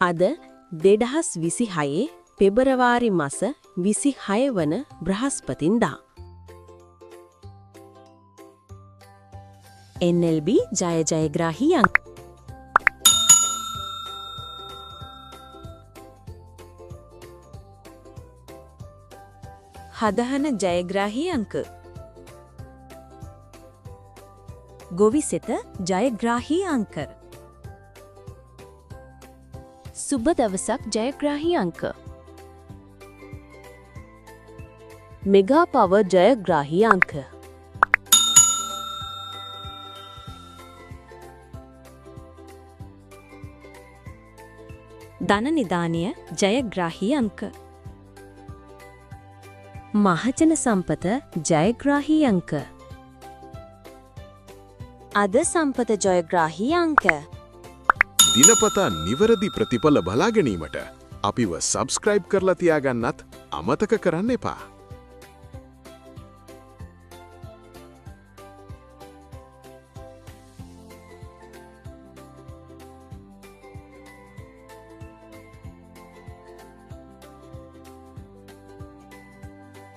අද 2026 පෙබරවාරි මාස 26 වන බ්‍රහස්පතින්දා. NLB ජයග්‍රාහී අංක හදහන ජයග්‍රාහී අංක ගොවිසෙත ජයග්‍රාහී අංක සුබ දවසක් ජයග්‍රාහී අංක මෙගා පවර් ජයග්‍රාහී අංක ධන නිධානය ජයග්‍රාහී අංක මහජන සම්පත ජයග්‍රාහී අංක අද සම්පත ජයග්‍රාහී අංක දිනපතා නිවැරදි ප්‍රතිඵල බලා ගැනීමට අපිව සබ්ස්ක්‍රයිබ් කරලා තියාගන්නත් අමතක කරන්න එපා.